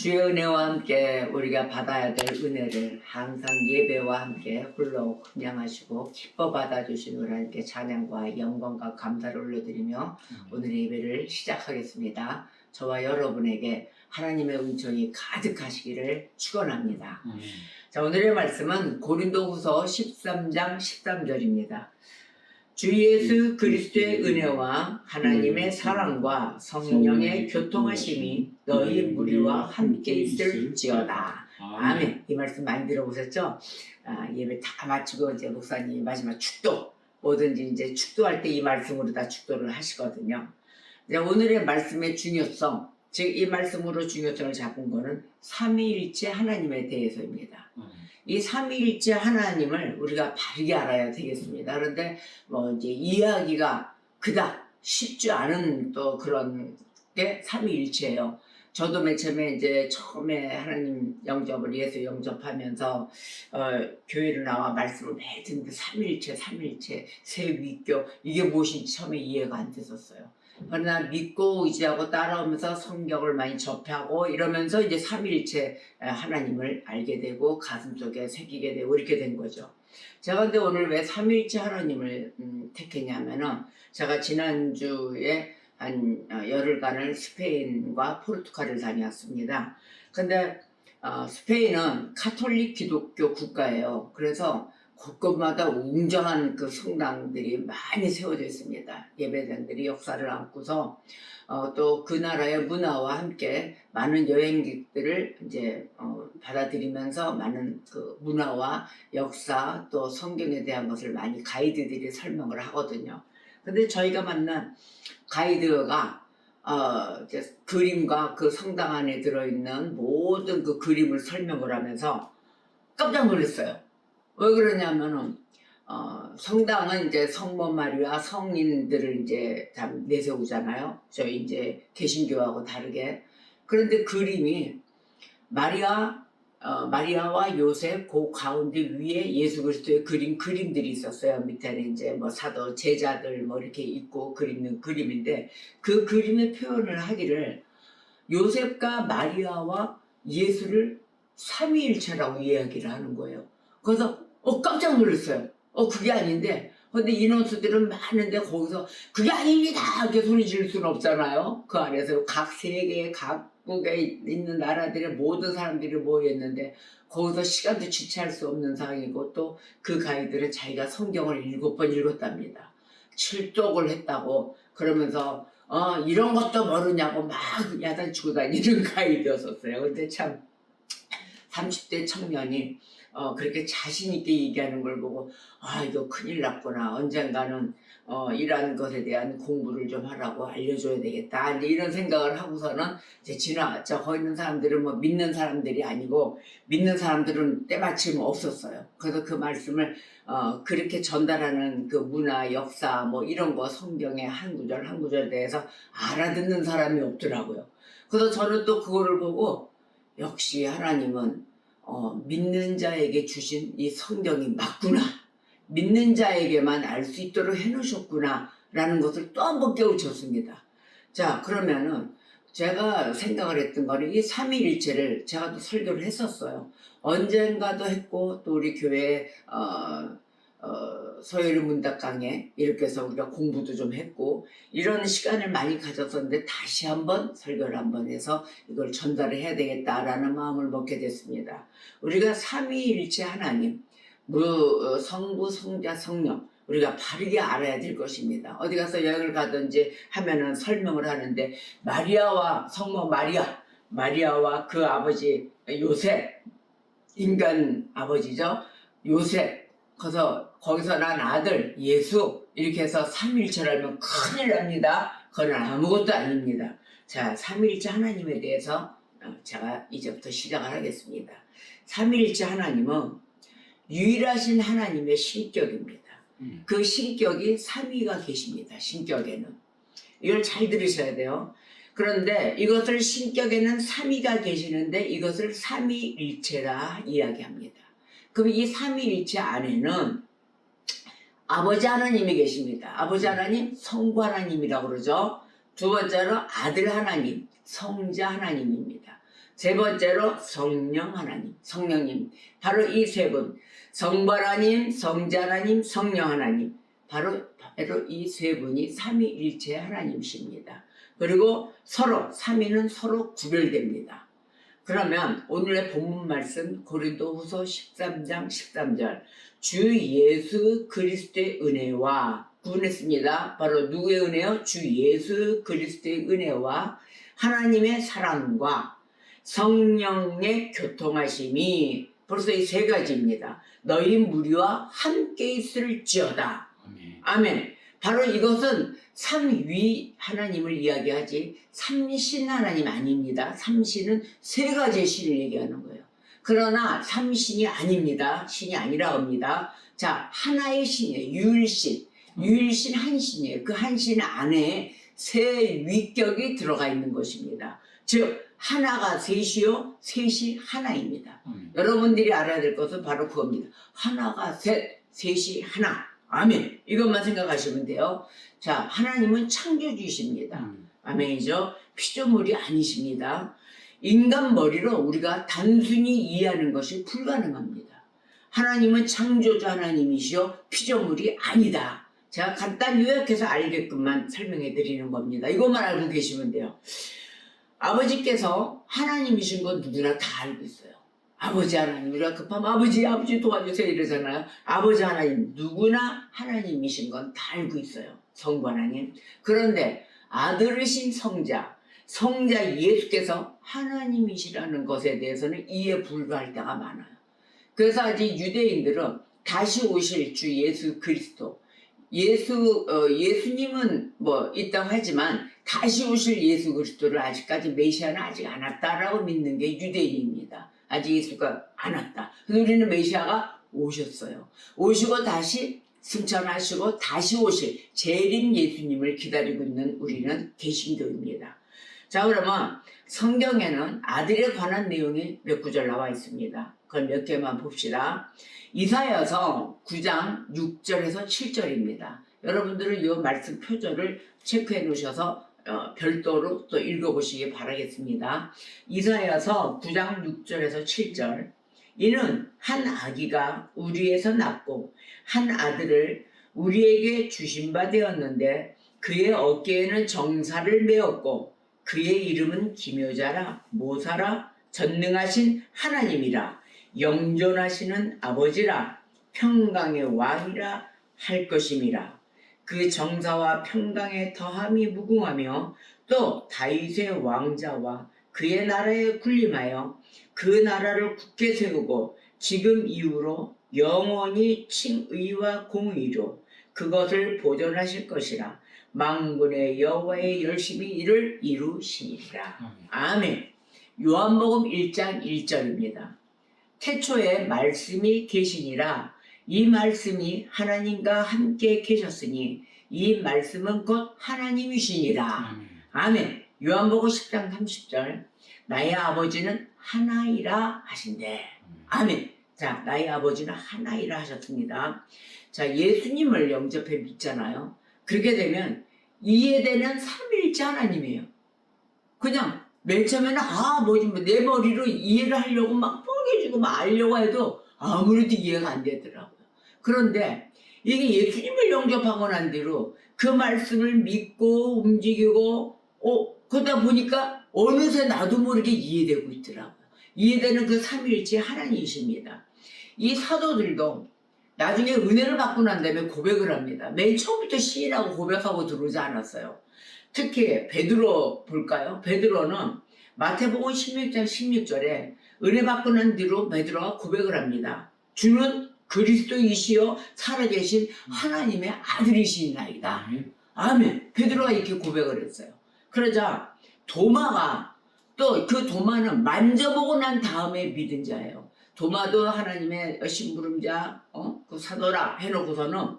주의 은혜와 함께 우리가 받아야 될 은혜를 항상 예배와 함께 홀로 찬양하시고 기뻐 받아주신 우리 하나님께 찬양과 영광과 감사를 올려드리며 오늘의 예배를 시작하겠습니다. 저와 여러분에게 하나님의 은총이 가득하시기를 축원합니다. 자, 오늘의 말씀은 고린도후서 13장 13절입니다. 주 예수 그리스도의 은혜와 하나님의 사랑과 성령의 교통하심이 너희 무리와 함께 있을지어다. 아멘. 이 말씀 많이 들어보셨죠? 예배 다 마치고 이제 목사님이 마지막 축도, 뭐든지 이제 축도할 때 이 말씀으로 다 축도를 하시거든요. 이제 오늘의 말씀의 중요성, 즉 이 말씀으로 중요성을 잡은 거는 삼위일체 하나님에 대해서입니다. 이 삼위일체 하나님을 우리가 바르게 알아야 되겠습니다. 그런데 뭐 이제 이해하기가 그닥 쉽지 않은 또 그런 게 삼위일체예요. 저도 맨 처음에 하나님 영접을 예수 영접하면서 교회를 나와 말씀을 매일 듣는데 삼위일체, 세위교 이게 무엇인지 처음에 이해가 안 됐었어요. 그러나 믿고 의지하고 따라오면서 성경을 많이 접하고 이러면서 이제 삼위일체 하나님을 알게 되고 가슴속에 새기게 되고 이렇게 된 거죠. 제가 근데 오늘 왜 삼위일체 하나님을 택했냐면은 제가 지난주에 한 열흘간을 스페인과 포르투갈을 다녀왔습니다. 근데 스페인은 카톨릭 기독교 국가예요. 그래서 곳곳마다 웅장한 그 성당들이 많이 세워져 있습니다. 예배당들이 역사를 안고서 또 그 나라의 문화와 함께 많은 여행객들을 이제 받아들이면서 많은 그 문화와 역사 또 성경에 대한 것을 많이 가이드들이 설명을 하거든요. 근데 저희가 만난 가이드가 이제 그림과 그 성당 안에 들어있는 모든 그 그림을 설명을 하면서 깜짝 놀랐어요. 왜 그러냐면은 성당은 이제 성모 마리아 성인들을 이제 다 내세우잖아요. 저희 이제 개신교하고 다르게. 그런데 그림이 마리아와 요셉 그 가운데 위에 예수 그리스도의 그림들이 있었어요. 밑에는 이제 뭐 사도 제자들 뭐 이렇게 있고 그리는 그림인데 그 그림의 표현을 하기를 요셉과 마리아와 예수를 삼위일체라고 이야기를 하는 거예요. 그래서 깜짝 놀랐어요. 그게 아닌데 근데 인원수들은 많은데 거기서 그게 아닙니다 이렇게 소리 지를 수는 없잖아요. 그 안에서 각 세계의 각국에 있는 나라들의 모든 사람들이 모여있는데 거기서 시간도 지체할 수 없는 상황이고 또 그 가이드는 자기가 성경을 7번 읽었답니다. 7독을 했다고 그러면서 이런 것도 모르냐고 막 야단치고 다니는 가이드였었어요. 근데 참 30대 청년이 그렇게 자신있게 얘기하는 걸 보고 이거 큰일 났구나. 언젠가는 이러한 것에 대한 공부를 좀 하라고 알려줘야 되겠다. 이제 이런 생각을 하고서는 이제 지나갔죠. 거기 있는 사람들은 뭐 믿는 사람들이 아니고 믿는 사람들은 때마침 없었어요. 그래서 그 말씀을 그렇게 전달하는 그 문화, 역사 뭐 이런 거 성경의 한 구절 한 구절에 대해서 알아듣는 사람이 없더라고요. 그래서 저는 또 그거를 보고 역시 하나님은 믿는 자에게 주신 이 성경이 맞구나. 믿는 자에게만 알 수 있도록 해놓으셨구나. 라는 것을 또 한 번 깨우쳤습니다. 자, 그러면은 제가 생각을 했던 거는 이 삼위일체를 제가 또 설교를 했었어요. 언젠가도 했고 또 우리 교회 서열 문답 강의 이렇게 해서 우리가 공부도 좀 했고 이런 시간을 많이 가졌었는데 다시 한번 설교를 한번 해서 이걸 전달을 해야 되겠다라는 마음을 먹게 됐습니다. 우리가 삼위일체 하나님, 성부, 성자, 성령 우리가 바르게 알아야 될 것입니다. 어디 가서 여행을 가든지 하면은 설명을 하는데 마리아와 성모 마리아와 그 아버지 요셉, 인간 아버지죠. 요셉, 거기서 난 아들 예수 이렇게 해서 삼위일체라면 큰일 납니다. 그건 아무것도 아닙니다. 자, 삼위일체 하나님에 대해서 제가 이제부터 시작을 하겠습니다. 삼위일체 하나님은 유일하신 하나님의 신격입니다. 그 신격이 삼위가 계십니다. 신격에는 이걸 잘 들으셔야 돼요. 그런데 이것을 신격에는 삼위가 계시는데 이것을 삼위일체라 이야기합니다. 그럼 이 삼위일체 안에는 아버지 하나님이 계십니다. 아버지 하나님 성부 하나님이라고 그러죠. 두 번째로 아들 하나님 성자 하나님입니다. 세 번째로 성령 하나님, 성령님. 바로 이 세 분, 성부 하나님, 성자 하나님, 성령 하나님. 바로 이 세 분이 삼위일체 하나님이십니다. 그리고 서로 삼위는 서로 구별됩니다. 그러면 오늘의 본문 말씀 고린도후서 13장 13절 주 예수 그리스도의 은혜와 구원했습니다. 바로 누구의 은혜요? 주 예수 그리스도의 은혜와 하나님의 사랑과 성령의 교통하심이 벌써 이 세 가지입니다. 너희 무리와 함께 있을지어다. 아멘. 바로 이것은 삼위 하나님을 이야기하지 삼신 하나님 아닙니다. 삼신은 세 가지의 신을 얘기하는 거예요. 그러나 삼신이 아닙니다. 신이 아니라 합니다. 자, 하나의 신이에요. 유일신. 유일신 한 신이에요. 그 한 신 안에 세 위격이 들어가 있는 것입니다. 즉 하나가 셋이요, 셋이 하나입니다. 여러분들이 알아야 될 것은 바로 그겁니다. 하나가 셋, 셋이 하나. 아멘. 이것만 생각하시면 돼요. 자, 하나님은 창조주이십니다. 아멘이죠. 피조물이 아니십니다. 인간 머리로 우리가 단순히 이해하는 것이 불가능합니다. 하나님은 창조주 하나님이시요 피조물이 아니다. 제가 간단히 요약해서 알게끔만 설명해 드리는 겁니다. 이것만 알고 계시면 돼요. 아버지께서 하나님이신 건 누구나 다 알고 있어요. 아버지 하나님, 우리가 급하면 아버지 도와주세요 이러잖아요. 아버지 하나님, 누구나 하나님이신 건 다 알고 있어요. 성부 하나님. 그런데 아들이신 성자 예수께서 하나님이시라는 것에 대해서는 이해 불가할 때가 많아요. 그래서 아직 유대인들은 다시 오실 주 예수 그리스도, 예수님은 뭐 있다고 하지만 다시 오실 예수 그리스도를 아직까지 메시아는 아직 안 왔다라고 믿는 게 유대인입니다. 아직 예수가 안 왔다. 근데 우리는 메시아가 오셨어요. 오시고 다시 승천하시고 다시 오실 재림 예수님을 기다리고 있는 우리는 개신교입니다. 자, 그러면 성경에는 아들에 관한 내용이 몇 구절 나와 있습니다. 그걸 몇 개만 봅시다. 이사야서 9장 6절에서 7절입니다. 여러분들은 이 말씀 표절을 체크해 놓으셔서 별도로 또 읽어보시기 바라겠습니다. 이사야서 9장 6절에서 7절 이는 한 아기가 우리에서 낳고 한 아들을 우리에게 주신 바 되었는데 그의 어깨에는 정사를 메었고 그의 이름은 기묘자라 모사라 전능하신 하나님이라 영존하시는 아버지라 평강의 왕이라 할 것임이라. 그 정사와 평강의 더함이 무궁하며 또 다윗의 왕자와 그의 나라에 군림하여 그 나라를 굳게 세우고 지금 이후로 영원히 칭의와 공의로 그것을 보존하실 것이라. 만군의 여호와의 열심히 이를 이루시리라. 아멘. 요한복음 1장 1절입니다. 태초에 말씀이 계시니라. 이 말씀이 하나님과 함께 계셨으니 이 말씀은 곧 하나님이시니라. 아멘. 요한복음 10장 30절 나의 아버지는 하나이라 하신대. 아멘. 자, 나의 아버지는 하나이라 하셨습니다. 자, 예수님을 영접해 믿잖아요. 그렇게 되면 이해되는 삼위일체 하나님이에요. 그냥 맨 처음에는 내 머리로 이해를 하려고 막 뻐개지고 막 알려고 해도 아무래도 이해가 안 되더라고요. 그런데 이게 예수님을 영접하고 난 뒤로 그 말씀을 믿고 움직이고 그러다 보니까 어느새 나도 모르게 이해되고 있더라고요. 이해되는 그 삼위일체 하나님이십니다. 이 사도들도 나중에 은혜를 받고 난 다음에 고백을 합니다. 맨 처음부터 시인하고 고백하고 들어오지 않았어요. 특히 베드로 볼까요? 베드로는 마태복음 16장 16절에 은혜 받고 난 뒤로 베드로가 고백을 합니다. 주는 그리스도이시여 살아계신 하나님의 아들이시나이다. 아멘. 베드로가 이렇게 고백을 했어요. 그러자 도마가 또 그 도마는 만져보고 난 다음에 믿은 자예요. 도마도 하나님의 심부름자, 그 사도라 해놓고서는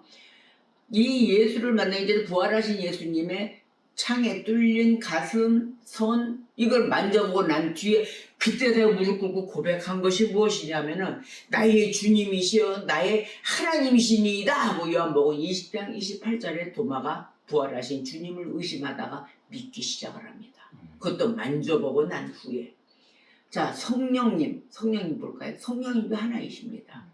이 예수를 만나기 전에 부활하신 예수님의 창에 뚫린 가슴, 손 이걸 만져보고 난 뒤에 그때 내가 무릎 꿇고 고백한 것이 무엇이냐면은 나의 주님이시여 나의 하나님이시니이다 하고 요한복음 20장 28절에 도마가 부활하신 주님을 의심하다가 믿기 시작을 합니다. 그것도 만져보고 난 후에. 자, 성령님 볼까요? 성령님도 하나이십니다.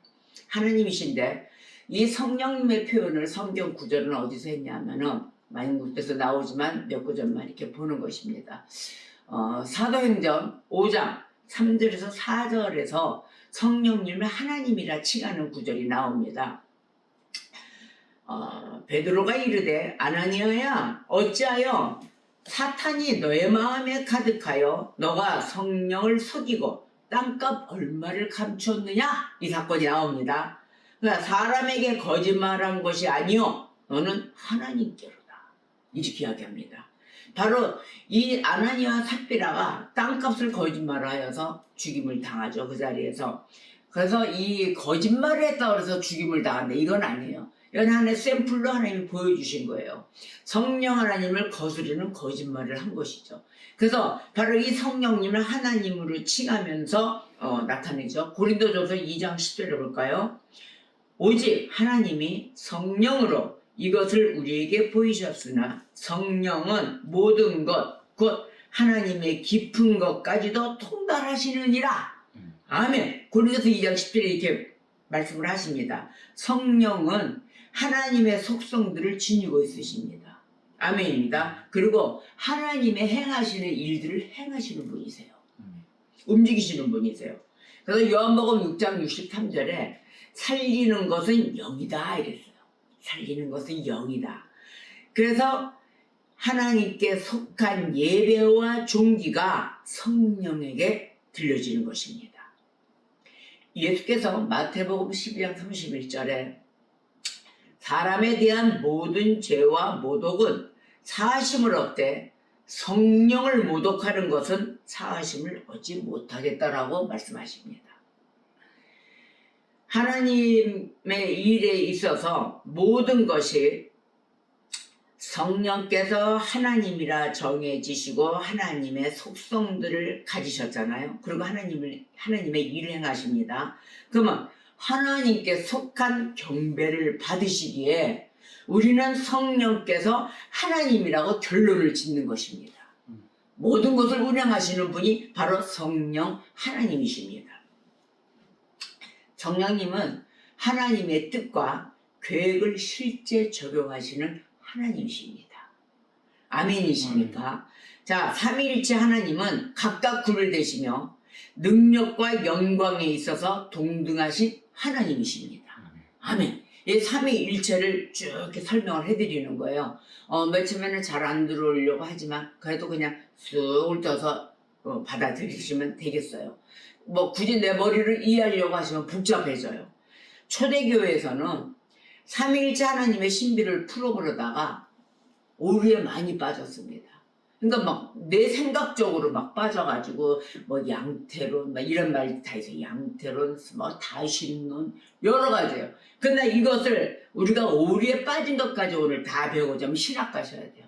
하나님이신데 이 성령님의 표현을 성경 구절은 어디서 했냐면은 많은 곳에서 나오지만 몇 구절만 이렇게 보는 것입니다. 사도행전 5장 3절에서 4절에서 성령님을 하나님이라 칭하는 구절이 나옵니다. 베드로가 이르되 아나니아야 어찌하여 사탄이 너의 마음에 가득하여 너가 성령을 속이고 땅값 얼마를 감추었느냐? 이 사건이 나옵니다. 그러니까 사람에게 거짓말한 것이 아니요 너는 하나님께로다 이렇게 이야기합니다. 바로 이 아나니아와 삽비라가 땅값을 거짓말하여서 죽임을 당하죠. 그 자리에서. 그래서 이 거짓말을 했다고 해서 죽임을 당한다 이건 아니에요. 이건 하나의 샘플로 하나님이 보여주신 거예요. 성령 하나님을 거스르는 거짓말을 한 것이죠. 그래서 바로 이 성령님을 하나님으로 칭하면서 나타내죠. 고린도전서 2장 10절에 볼까요? 오직 하나님이 성령으로 이것을 우리에게 보이셨으나 성령은 모든 것 곧 하나님의 깊은 것까지도 통달하시느니라. 아멘. 고린도서 2장 10절에 이렇게 말씀을 하십니다. 성령은 하나님의 속성들을 지니고 있으십니다. 아멘입니다. 그리고 하나님의 행하시는 일들을 행하시는 분이세요. 움직이시는 분이세요. 그래서 요한복음 6장 63절에 살리는 것은 영이다 이랬어요. 살리는 것은 영이다. 그래서 하나님께 속한 예배와 종기가 성령에게 들려지는 것입니다. 예수께서 마태복음 12장 31절에 사람에 대한 모든 죄와 모독은 사하심을 얻되 성령을 모독하는 것은 사하심을 얻지 못하겠다라고 말씀하십니다. 하나님의 일에 있어서 모든 것이 성령께서 하나님이라 정해지시고 하나님의 속성들을 가지셨잖아요. 그리고 하나님의 일을 행하십니다. 그러면 하나님께 속한 경배를 받으시기에 우리는 성령께서 하나님이라고 결론을 짓는 것입니다. 모든 것을 운영하시는 분이 바로 성령 하나님이십니다. 성령님은 하나님의 뜻과 계획을 실제 적용하시는 하나님이십니다. 아멘이십니까? 자, 삼위일체 하나님은 각각 구별되시며 능력과 영광에 있어서 동등하신 하나님이십니다. 아멘. 이 삼위일체를 쭉 이렇게 설명을 해드리는 거예요. 맨 처음에는 잘 안 들어오려고 하지만 그래도 그냥 쑥 훑어서 받아들이시면 되겠어요. 굳이 내 머리를 이해하려고 하시면 복잡해져요. 초대교회에서는 삼위일체 하나님의 신비를 풀어보려다가 오류에 많이 빠졌습니다. 그러니까 내 생각적으로 빠져가지고 양태론 이런 말이 다 있어요. 양태론, 다신론 여러 가지예요. 근데 이것을 우리가 오류에 빠진 것까지 오늘 다 배우고자 하면 신학 가셔야 돼요.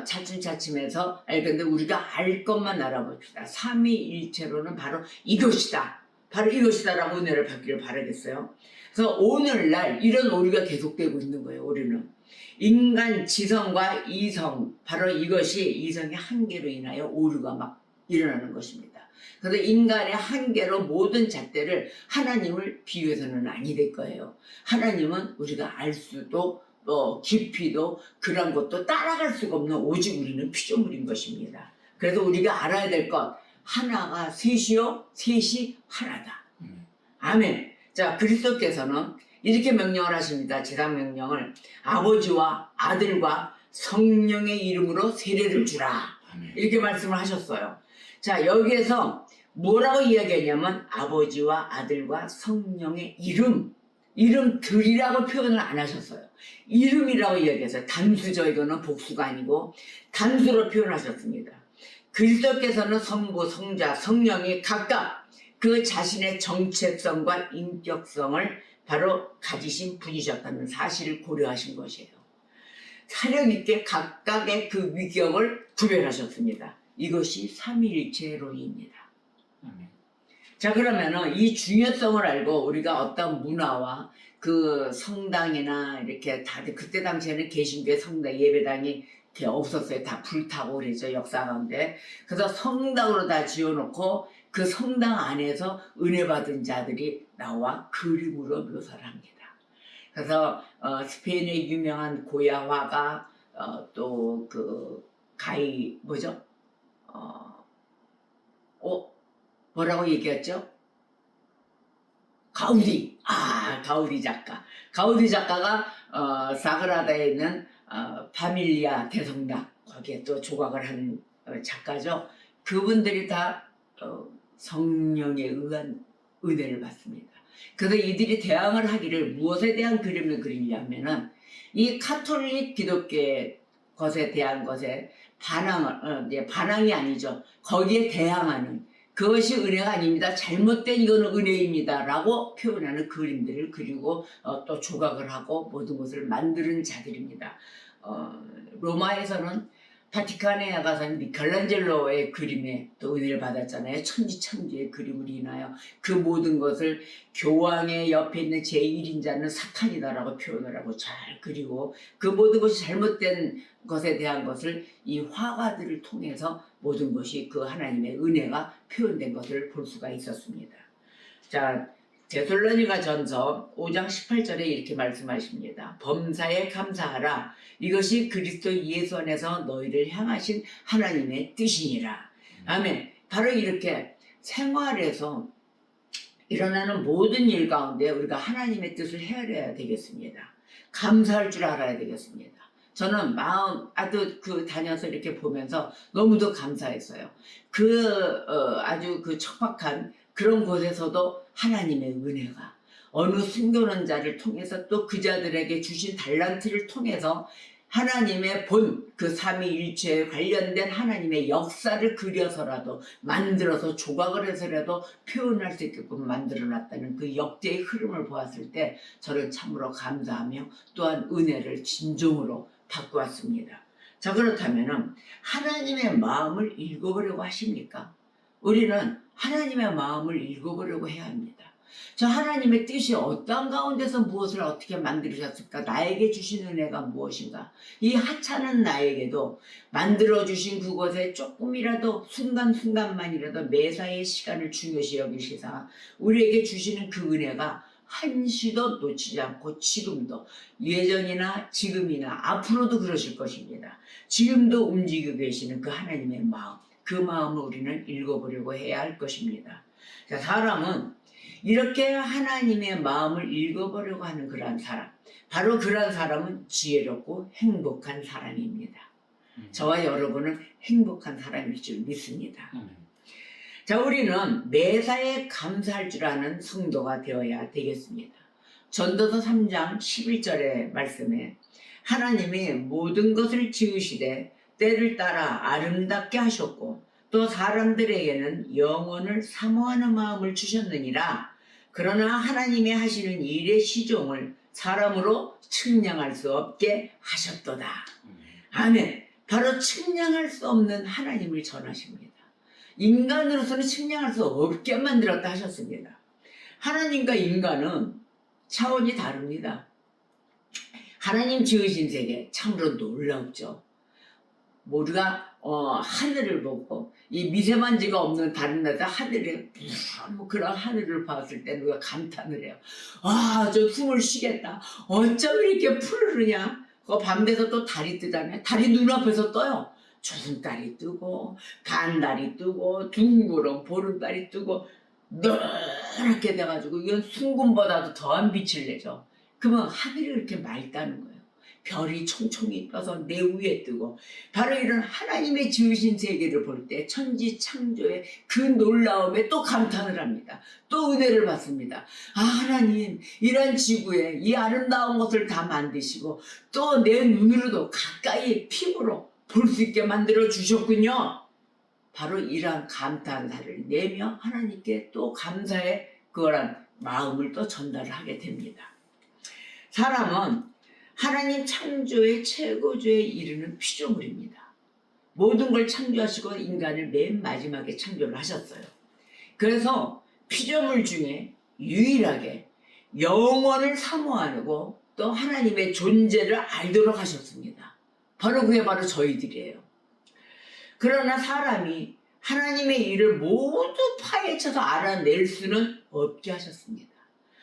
차츰차츰해서 근데 우리가 알 것만 알아봅시다. 삼위일체로는 바로 이것이다. 바로 이것이다라고 은혜를 받기를 바라겠어요. 그래서 오늘날 이런 오류가 계속되고 있는 거예요. 오류는 인간 지성과 이성, 바로 이것이 이성의 한계로 인하여 오류가 일어나는 것입니다. 그래서 인간의 한계로 모든 잣대를 하나님을 비유해서는 아니 될 거예요. 하나님은 우리가 알 수도 깊이도 그런 것도 따라갈 수가 없는 오직 우리는 피조물인 것입니다. 그래서 우리가 알아야 될 것 하나가 셋이요 셋이 하나다. 아멘. 자, 그리스도께서는 이렇게 명령을 하십니다. 제단 명령을 아버지와 아들과 성령의 이름으로 세례를 주라. 이렇게 말씀을 하셨어요. 자, 여기에서 뭐라고 이야기하냐면 아버지와 아들과 성령의 이름들이라고 표현을 안 하셨어요. 이름이라고 이야기했어요. 단수죠. 이거는 복수가 아니고 단수로 표현하셨습니다. 그리스도께서는 성부, 성자, 성령이 각각 그 자신의 정체성과 인격성을 바로 가지신 분이셨다는 사실을 고려하신 것이에요. 사력 있게 각각의 그 위격을 구별하셨습니다. 이것이 삼위일체론입니다. 자, 그러면은 이 중요성을 알고 우리가 어떤 문화와 그 성당이나 이렇게 다들 그때 당시에는 개신교의 성당 예배당이 없었어요. 다 불타고 그랬죠. 역사 가운데. 그래서 성당으로 다 지어놓고 그 성당 안에서 은혜 받은 자들이 나와 그림으로 묘사를 합니다. 그래서 스페인의 유명한 고야 화가 또 그 가이 뭐죠? 뭐라고 얘기했죠? 가우디. 가우디 작가. 가우디 작가가 사그라다에 있는 파밀리아 대성당 거기에 또 조각을 한 작가죠. 그분들이 다 성령에 의한 은혜를 받습니다. 그래서 이들이 대항을 하기를 무엇에 대한 그림을 그리냐면은 이 카톨릭 기독교의 것에 대한 것에 반항이 아니죠. 거기에 대항하는 그것이 은혜가 아닙니다. 잘못된 이거는 은혜입니다. 라고 표현하는 그림들을 그리고 또 조각을 하고 모든 것을 만드는 자들입니다. 로마에서는 바티칸에 가서는 미켈란젤로의 그림에 또 은혜를 받았잖아요. 천지창조의 그림을 인하여 그 모든 것을 교황의 옆에 있는 제1인자는 사탄이다라고 표현을 하고 잘 그리고 그 모든 것이 잘못된 것에 대한 것을 이 화가들을 통해서 모든 것이 그 하나님의 은혜가 표현된 것을 볼 수가 있었습니다. 자, 데살로니가 전서 5장 18절에 이렇게 말씀하십니다. 범사에 감사하라. 이것이 그리스도 예수 안에서 너희를 향하신 하나님의 뜻이니라. 아멘. 바로 이렇게 생활에서 일어나는 모든 일 가운데 우리가 하나님의 뜻을 헤아려야 되겠습니다. 감사할 줄 알아야 되겠습니다. 저는 다녀서 이렇게 보면서 너무도 감사했어요. 아주 그 척박한 그런 곳에서도 하나님의 은혜가 어느 숨겨놓은 통해서 또 그 자들에게 주신 달란트를 통해서 하나님의 그 삼위일체에 관련된 하나님의 역사를 그려서라도 만들어서 조각을 해서라도 표현할 수 있게끔 만들어놨다는 그 역대의 흐름을 보았을 때 저는 참으로 감사하며 또한 은혜를 진정으로 받고 왔습니다. 자, 그렇다면 하나님의 마음을 읽어보려고 하십니까? 우리는 하나님의 마음을 읽어보려고 해야 합니다. 저 하나님의 뜻이 어떤 가운데서 무엇을 어떻게 만들으셨을까? 나에게 주신 은혜가 무엇인가? 이 하찮은 나에게도 만들어주신 그것에 조금이라도 순간순간만이라도 매사의 시간을 중요시 여기시사 우리에게 주시는 그 은혜가 한시도 놓치지 않고 지금도 예전이나 지금이나 앞으로도 그러실 것입니다. 지금도 움직이고 계시는 그 하나님의 마음, 그 마음을 우리는 읽어보려고 해야 할 것입니다. 자, 사람은 이렇게 하나님의 마음을 읽어보려고 하는 그러한 사람, 바로 그러한 사람은 지혜롭고 행복한 사람입니다. 저와 여러분은 행복한 사람일 줄 믿습니다. 자, 우리는 매사에 감사할 줄 아는 성도가 되어야 되겠습니다. 전도서 3장 11절의 말씀에 하나님이 모든 것을 지으시되 때를 따라 아름답게 하셨고 또 사람들에게는 영혼을 사모하는 마음을 주셨느니라. 그러나 하나님이 하시는 일의 시종을 사람으로 측량할 수 없게 하셨도다. 아멘. 바로 측량할 수 없는 하나님을 전하십니다. 인간으로서는 측량할 수 없게 만들었다 하셨습니다. 하나님과 인간은 차원이 다릅니다. 하나님 지으신 세계 참으로 놀랍죠. 우리가 하늘을 보고 이 미세먼지가 없는 다른 나라 하늘에 그런 하늘을 봤을 때 누가 감탄을 해요. 저 숨을 쉬겠다. 어쩜 이렇게 푸르르냐. 밤 돼서 또 달이 뜨잖아요. 달이 눈앞에서 떠요. 조승달이 뜨고 반달이 뜨고 둥그런 보름달이 뜨고 노랗게 돼가지고 이건 순금보다도 더한 빛을 내죠. 그러면 하늘이 이렇게 맑다는 거예요. 별이 총총히 떠서 내 위에 뜨고 바로 이런 하나님의 지으신 세계를 볼 때 천지 창조의 그 놀라움에 또 감탄을 합니다. 또 은혜를 받습니다. 하나님 이런 지구에 이 아름다운 것을 다 만드시고 또 내 눈으로도 가까이 피부로 볼 수 있게 만들어 주셨군요. 바로 이러한 감탄사를 내며 하나님께 또 감사의 그런 마음을 또 전달을 하게 됩니다. 사람은 하나님 창조의 최고조에 이르는 피조물입니다. 모든 걸 창조하시고 인간을 맨 마지막에 창조를 하셨어요. 그래서 피조물 중에 유일하게 영원을 사모하고 또 하나님의 존재를 알도록 하셨습니다. 바로 그게 바로 저희들이에요. 그러나 사람이 하나님의 일을 모두 파헤쳐서 알아낼 수는 없게 하셨습니다.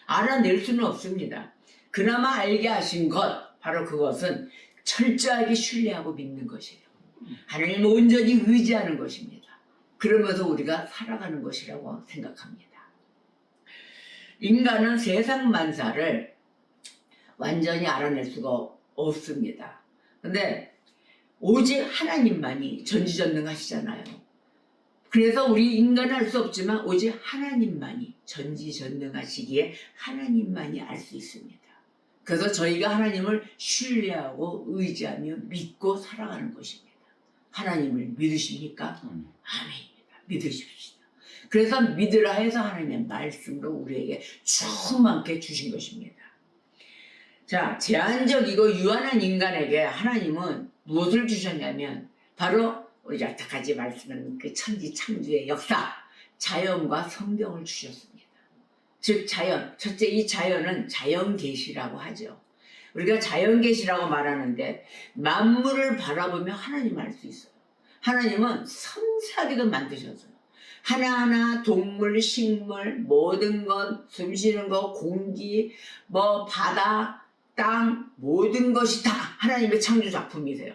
알아낼 수는 없습니다. 그나마 알게 하신 것, 바로 그것은 철저하게 신뢰하고 믿는 것이에요. 하나님을 온전히 의지하는 것입니다. 그러면서 우리가 살아가는 것이라고 생각합니다. 인간은 세상 만사를 완전히 알아낼 수가 없습니다. 근데 오직 하나님만이 전지전능하시잖아요. 그래서 우리 인간은 알 수 없지만 오직 하나님만이 전지전능하시기에 하나님만이 알 수 있습니다. 그래서 저희가 하나님을 신뢰하고 의지하며 믿고 살아가는 것입니다. 하나님을 믿으십니까? 아멘입니다. 믿으십시오. 그래서 믿으라 해서 하나님의 말씀으로 우리에게 충만케 주신 것입니다. 자, 제한적이고 유한한 인간에게 하나님은 무엇을 주셨냐면 바로 우리 여태까지 말씀하는 그 천지 창조의 역사, 자연과 성경을 주셨습니다. 즉 자연, 첫째 이 자연은 자연계시라고 하죠. 우리가 자연계시라고 말하는데 만물을 바라보며 하나님을 알 수 있어요. 하나님은 섬세하게도 만드셨어요. 하나하나 동물, 식물, 모든 것, 숨쉬는 것, 공기, 바다, 땅, 모든 것이 다 하나님의 창조 작품이세요.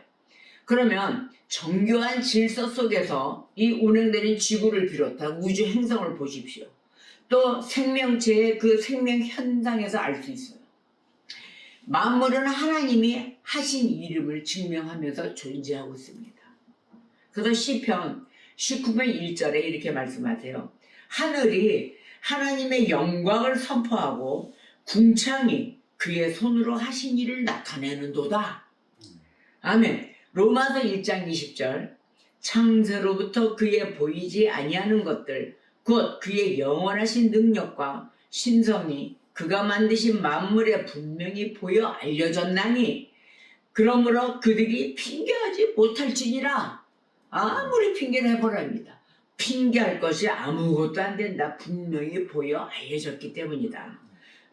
그러면 정교한 질서 속에서 이 운행되는 지구를 비롯한 우주 행성을 보십시오. 또 생명체의 그 생명 현상에서 알 수 있어요. 만물은 하나님이 하신 이름을 증명하면서 존재하고 있습니다. 그래서 시편 19편 1절에 이렇게 말씀하세요. 하늘이 하나님의 영광을 선포하고 궁창이 그의 손으로 하신 일을 나타내는도다. 아멘. 로마서 1장 20절 창세로부터 그의 보이지 아니하는 것들 곧 그의 영원하신 능력과 신성이 그가 만드신 만물에 분명히 보여 알려졌나니 그러므로 그들이 핑계하지 못할지니라. 아무리 핑계를 해보랍니다. 핑계할 것이 아무것도 안 된다. 분명히 보여 알려졌기 때문이다.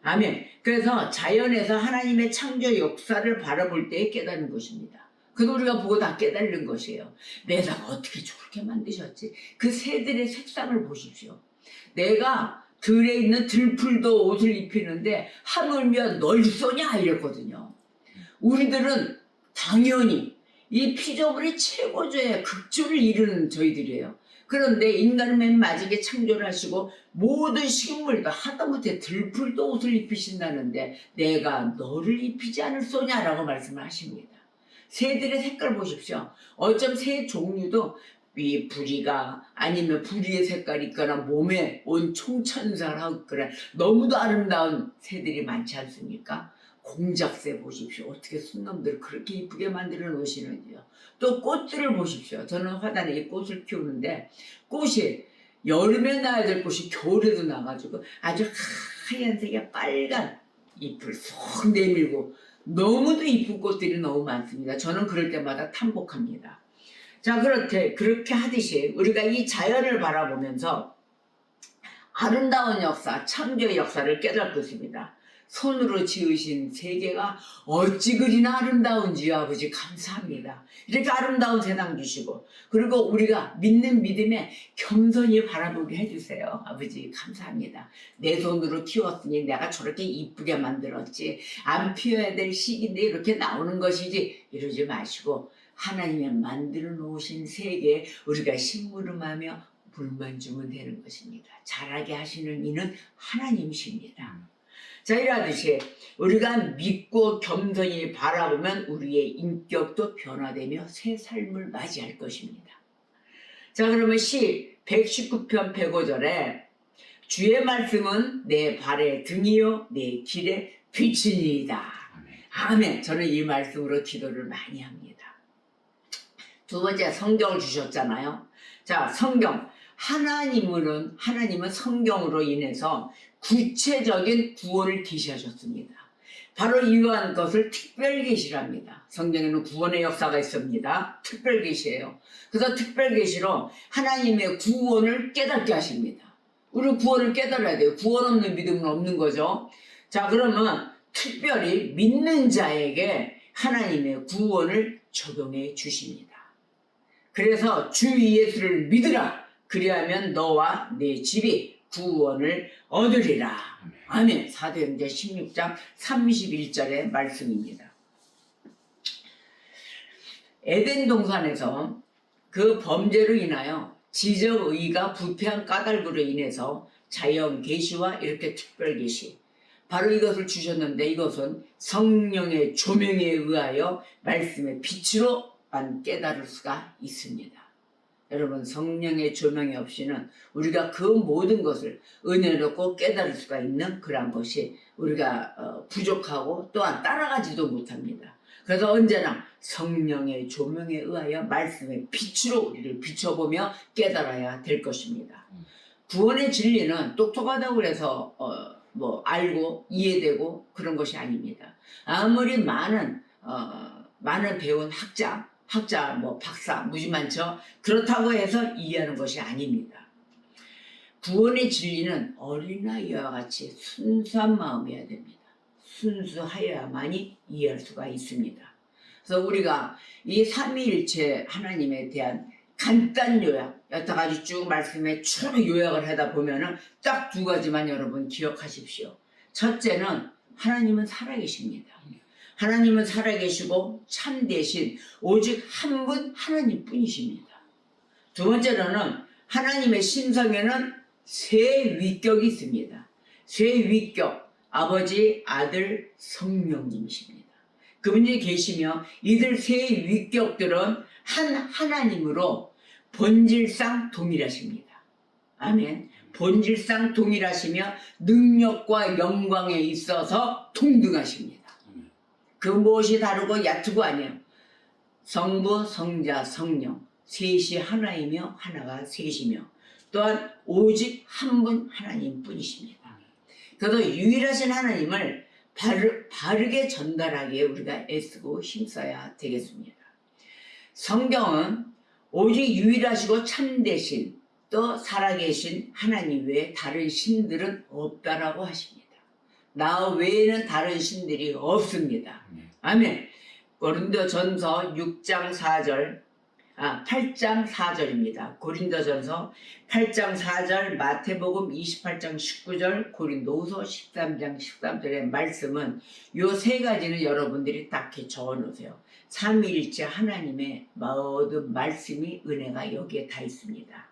아멘. 그래서 자연에서 하나님의 창조 역사를 바라볼 때 깨닫는 것입니다. 그래서 우리가 보고 다 깨달는 것이에요. 내가 어떻게 저렇게 만드셨지? 그 새들의 색상을 보십시오. 내가 들에 있는 들풀도 옷을 입히는데 하물며 널 쏘냐 이랬거든요. 우리들은 당연히 이 피조물의 최고조의 극조를 이루는 저희들이에요. 그런데 인간은 맨 마지막에 창조를 하시고 모든 식물도 하다못해 들풀도 옷을 입히신다는데 내가 너를 입히지 않을 소냐라고 말씀을 하십니다. 새들의 색깔 보십시오. 어쩜 새 종류도 이 부리가 아니면 부리의 색깔이 있거나 몸에 온 총천사하고 있거나 너무도 아름다운 새들이 많지 않습니까? 공작새 보십시오. 어떻게 순놈들을 그렇게 이쁘게 만들어 놓으시는지요. 또 꽃들을 보십시오. 저는 화단에 이 꽃을 키우는데 꽃이 여름에 나야 될 꽃이 겨울에도 나가지고 아주 하얀색의 빨간 잎을 쏙 내밀고 너무도 이쁜 꽃들이 너무 많습니다. 저는 그럴 때마다 탐복합니다. 자, 그렇게 하듯이 우리가 이 자연을 바라보면서 아름다운 역사, 창조의 역사를 깨닫고 있습니다. 손으로 지으신 세계가 어찌 그리나 아름다운지요. 아버지 감사합니다. 이렇게 아름다운 세상 주시고 그리고 우리가 믿는 믿음에 겸손히 바라보게 해주세요. 아버지 감사합니다. 내 손으로 키웠으니 내가 저렇게 이쁘게 만들었지. 안 피워야 될 시기인데 이렇게 나오는 것이지. 이러지 마시고 하나님이 만들어 놓으신 세계에 우리가 심부름하며 물만 주면 되는 것입니다. 자라게 하시는 이는 하나님이십니다. 자, 이러듯이 우리가 믿고 겸손히 바라보면 우리의 인격도 변화되며 새 삶을 맞이할 것입니다. 자, 그러면 시 119편 105절에 주의 말씀은 내 발의 등이요 내 길의 빛이니이다. 아멘. 저는 이 말씀으로 기도를 많이 합니다. 두 번째 성경을 주셨잖아요. 자, 성경. 하나님은 성경으로 인해서 구체적인 구원을 계시하셨습니다. 바로 이러한 것을 특별계시랍니다. 성경에는 구원의 역사가 있습니다. 특별계시예요. 그래서 특별계시로 하나님의 구원을 깨닫게 하십니다. 우리 구원을 깨달아야 돼요. 구원 없는 믿음은 없는 거죠. 자, 그러면 특별히 믿는 자에게 하나님의 구원을 적용해 주십니다. 그래서 주 예수를 믿으라. 그리하면 너와 네 집이 구원을 얻으리라. 아멘. 사도행전 16장 31절의 말씀입니다. 에덴 동산에서 그 범죄로 인하여 지적의가 부패한 까닭으로 인해서 자연 계시와 이렇게 특별 계시, 바로 이것을 주셨는데, 이것은 성령의 조명에 의하여 말씀의 빛으로만 깨달을 수가 있습니다. 여러분, 성령의 조명이 없이는 우리가 그 모든 것을 은혜로 꼭 깨달을 수가 있는 그런 것이 우리가 부족하고 또한 따라가지도 못합니다. 그래서 언제나 성령의 조명에 의하여 말씀의 빛으로 우리를 비춰보며 깨달아야 될 것입니다. 구원의 진리는 똑똑하다고 해서 알고 이해되고 그런 것이 아닙니다. 아무리 많은 배운 학자 박사 무지 많죠. 그렇다고 해서 이해하는 것이 아닙니다. 구원의 진리는 어린아이와 같이 순수한 마음이어야 됩니다. 순수하여야만이 이해할 수가 있습니다. 그래서 우리가 이 삼위일체 하나님에 대한 간단 요약, 여태까지 쭉 말씀에 쭉 요약을 하다 보면은 딱 두 가지만 여러분 기억하십시오. 첫째는 하나님은 살아계십니다. 하나님은 살아계시고 참되신 오직 한 분 하나님 뿐이십니다. 두 번째로는 하나님의 신성에는 세 위격이 있습니다. 세 위격, 아버지, 아들, 성령님이십니다. 그분이 계시며 이들 세 위격들은 한 하나님으로 본질상 동일하십니다. 아멘. 본질상 동일하시며 능력과 영광에 있어서 동등하십니다. 그 무엇이 다르고 얕고 아니에요. 성부, 성자, 성령 셋이 하나이며 하나가 셋이며 또한 오직 한 분 하나님 뿐이십니다. 그래서 유일하신 하나님을 바르게 전달하기에 우리가 애쓰고 힘써야 되겠습니다. 성경은 오직 유일하시고 참되신 또 살아계신 하나님 외에 다른 신들은 없다라고 하십니다. 나 외에는 다른 신들이 없습니다. 아멘. 고린도전서 8장 4절입니다. 고린도전서 8장 4절, 마태복음 28장 19절, 고린도후서 13장 13절의 말씀은 요 세 가지는 여러분들이 딱히 적어놓으세요. 삼위일체 하나님의 모든 말씀이 은혜가 여기에 다 있습니다.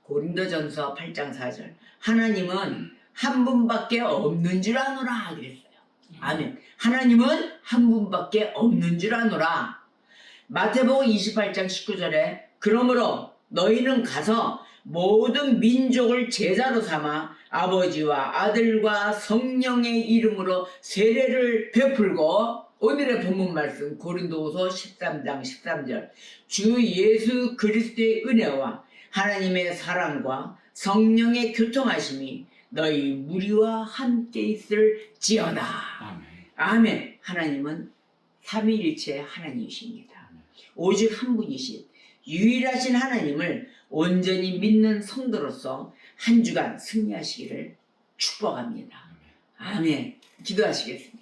고린도전서 8장 4절, 하나님은 한 분밖에 없는 줄 아노라 그랬어요. 아멘. 하나님은 한 분밖에 없는 줄 아노라. 마태복음 28장 19절에 그러므로 너희는 가서 모든 민족을 제자로 삼아 아버지와 아들과 성령의 이름으로 세례를 베풀고, 오늘의 본문 말씀 고린도후서 13장 13절, 주 예수 그리스도의 은혜와 하나님의 사랑과 성령의 교통하심이 너희 무리와 함께 있을지어다. 아멘. 아멘. 하나님은 삼위일체의 하나님이십니다. 오직 한 분이신 유일하신 하나님을 온전히 믿는 성도로서 한 주간 승리하시기를 축복합니다. 아멘. 기도하시겠습니다.